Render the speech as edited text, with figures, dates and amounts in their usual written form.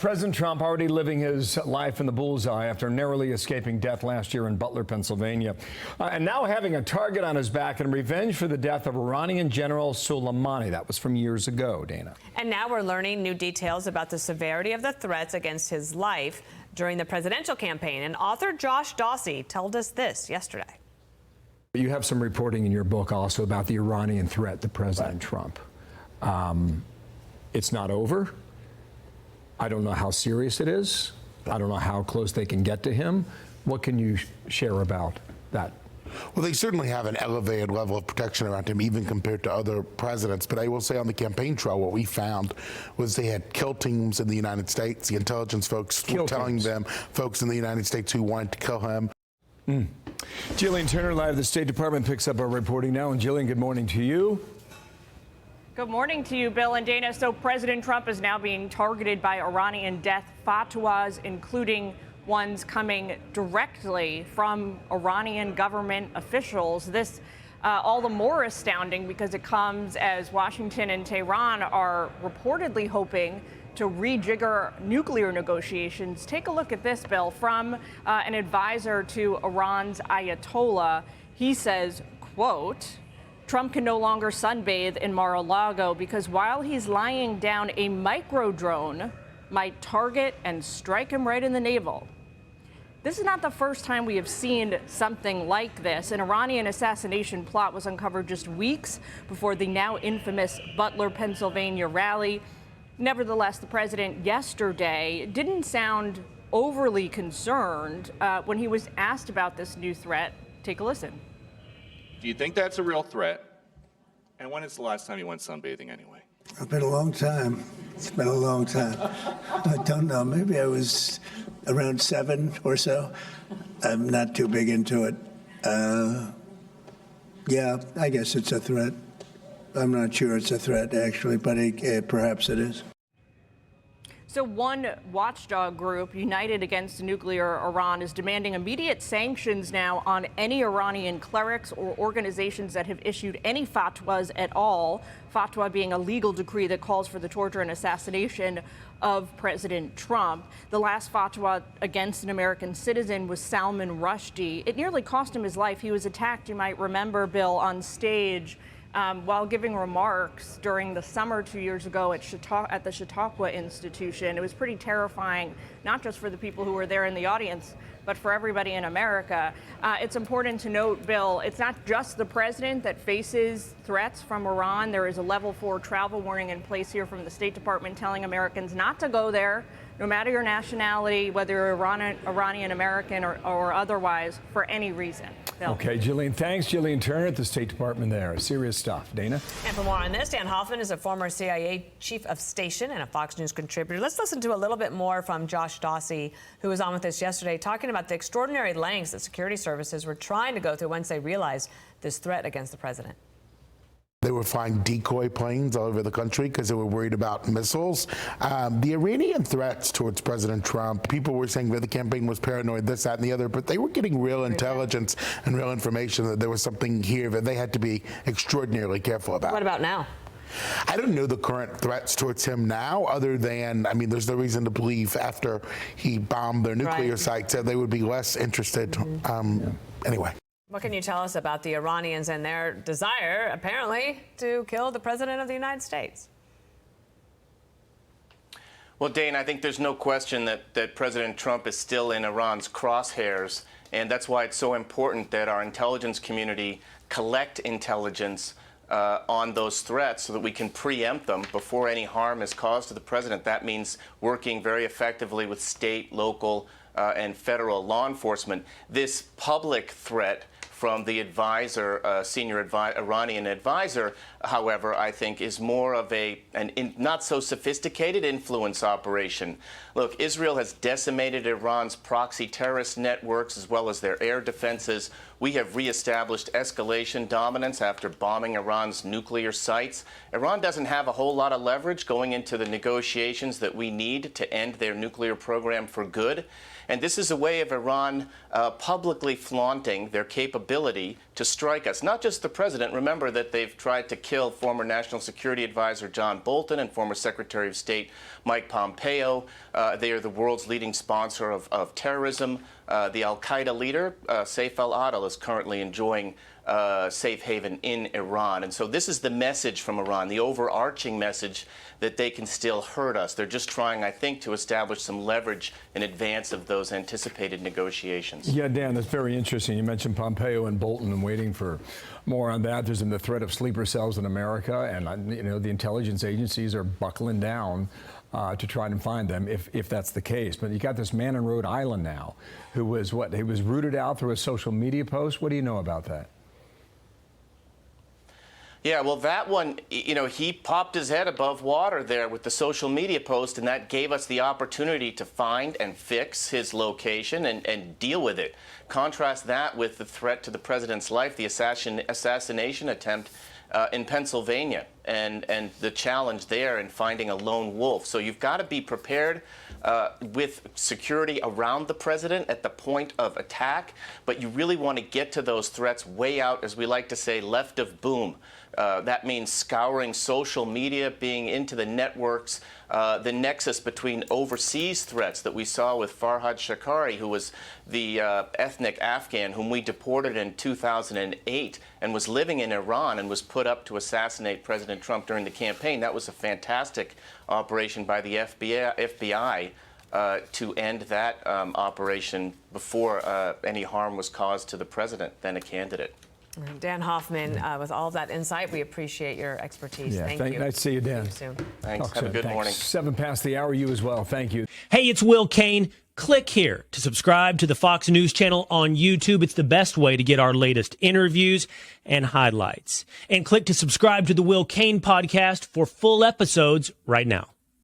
President Trump already living his life in the bullseye after narrowly escaping death last year in Butler, Pennsylvania. And now having a target on his back in revenge for the death of Iranian General Soleimani. That was from years ago, Dana. And now we're learning new details about the severity of the threats against his life during the presidential campaign. And author Josh Dawsey told us this yesterday. You have some reporting in your book also about the Iranian threat to President Trump. It's not over. I don't know how serious it is. I don't know how close they can get to him. What can you share about that? Well, they certainly have an elevated level of protection around him, even compared to other presidents. But I will say on the campaign trail, what we found was they had kill teams in the United States. The intelligence folks were telling them folks in the United States who wanted to kill him. Gillian Turner, live at the State Department, picks up our reporting now. And Gillian, good morning to you. Good morning to you, Bill and Dana. So President Trump is now being targeted by Iranian death fatwas, including ones coming directly from Iranian government officials. This all the more astounding because it comes as Washington and Tehran are reportedly hoping to rejigger nuclear negotiations. Take a look at this, Bill, from an advisor to Iran's Ayatollah. He says, quote, Trump can no longer sunbathe in Mar-a-Lago because while he's lying down, a micro-drone might target and strike him right in the navel. This is not the first time we have seen something like this. An Iranian assassination plot was uncovered just weeks before the now infamous Butler, Pennsylvania rally. Nevertheless, the president yesterday didn't sound overly concerned when he was asked about this new threat. Take a listen. Do you think that's a real threat? And when is the last time you went sunbathing anyway? It's been a long time. It's been a long time. I don't know. Maybe I was around 7 or so. I'm not too big into it. Yeah, I guess it's a threat. I'm not sure it's a threat, actually, but perhaps it is. So one watchdog group, United Against Nuclear Iran, is demanding immediate sanctions now on any Iranian clerics or organizations that have issued any fatwas at all. Fatwa being a legal decree that calls for the torture and assassination of President Trump. The last fatwa against an American citizen was Salman Rushdie. It nearly cost him his life. He was attacked, you might remember, Bill, on stage while giving remarks during the summer 2 years ago at the Chautauqua Institution. It was pretty terrifying, not just for the people who were there in the audience, but for everybody in America. It's important to note, Bill, it's not just the president that faces threats from Iran. There is a level 4 travel warning in place here from the State Department telling Americans not to go there, no matter your nationality, whether you're Iranian American or otherwise, for any reason. Bill. Okay, Gillian, thanks. Gillian Turner at the State Department there. Serious stuff. Dana? And for more on this, Dan Hoffman is a former CIA chief of station and a Fox News contributor. Let's listen to a little bit more from Josh Dawsey, who was on with us yesterday, talking about the extraordinary lengths that security services were trying to go through once they realized this threat against the president. They were flying decoy planes all over the country because they were worried about missiles. The Iranian threats towards President Trump, people were saying that the campaign was paranoid, this, that, and the other, but they were getting real intelligence and real information that there was something here that they had to be extraordinarily careful about. What about now? I don't know the current threats towards him now, other than, I mean, there's no reason to believe after he bombed their nuclear sites that they would be less interested. Anyway. What can you tell us about the Iranians and their desire, apparently, to kill the President of the United States? Well, Dane, I think there's no question that President Trump is still in Iran's crosshairs, and that's why it's so important that our intelligence community collect intelligence on those threats so that we can preempt them before any harm is caused to the president. That means working very effectively with state, local, and federal law enforcement. This public threat from the advisor, senior Iranian advisor, however, I think is more of an not so sophisticated influence operation. Look, Israel has decimated Iran's proxy terrorist networks as well as their air defenses We have reestablished escalation dominance after bombing Iran's nuclear sites. Iran doesn't have a whole lot of leverage going into the negotiations that we need to end their nuclear program for good. And this is a way of Iran publicly flaunting their capability to strike us. Not just the president. Remember that they've tried to kill former National Security Advisor John Bolton and former Secretary of State Mike Pompeo. They are the world's leading sponsor of terrorism. The al-Qaeda leader, Saif al-Adil, is currently enjoying safe haven in Iran. And so this is the message from Iran, the overarching message that they can still hurt us. They're just trying, I think, to establish some leverage in advance of those anticipated negotiations. Yeah, Dan, that's very interesting. You mentioned Pompeo and Bolton. I'm waiting for more on that. There's been the threat of sleeper cells in America, and you know the intelligence agencies are buckling down to try and find them if that's the case. But you got this man in Rhode Island now who was he was rooted out through a social media post. What do you know about that? Yeah, well, that one, you know, he popped his head above water there with the social media post, and that gave us the opportunity to find and fix his location and deal with it. Contrast that with the threat to the president's life, the assassination attempt in Pennsylvania, and the challenge there in finding a lone wolf. So you've got to be prepared with security around the president at the point of attack, but you really want to get to those threats way out, as we like to say, left of boom. That means scouring social media, being into the networks, the nexus between overseas threats that we saw with Farhad Shakari, who was the ethnic Afghan whom we deported in 2008 and was living in Iran and was put up to assassinate President Trump during the campaign. That was a fantastic operation by the FBI to end that operation before any harm was caused to the president, then a candidate. Dan Hoffman, with all of that insight, we appreciate your expertise. Yeah, Thank you. Nice to see you, Dan. See you soon. Thanks. Talk Have a soon. good Thanks. morning. 7 past the hour. You as well. Thank you. Hey, it's Will Kane. Click here to subscribe to the Fox News channel on YouTube. It's the best way to get our latest interviews and highlights. And click to subscribe to the Will Kane podcast for full episodes right now.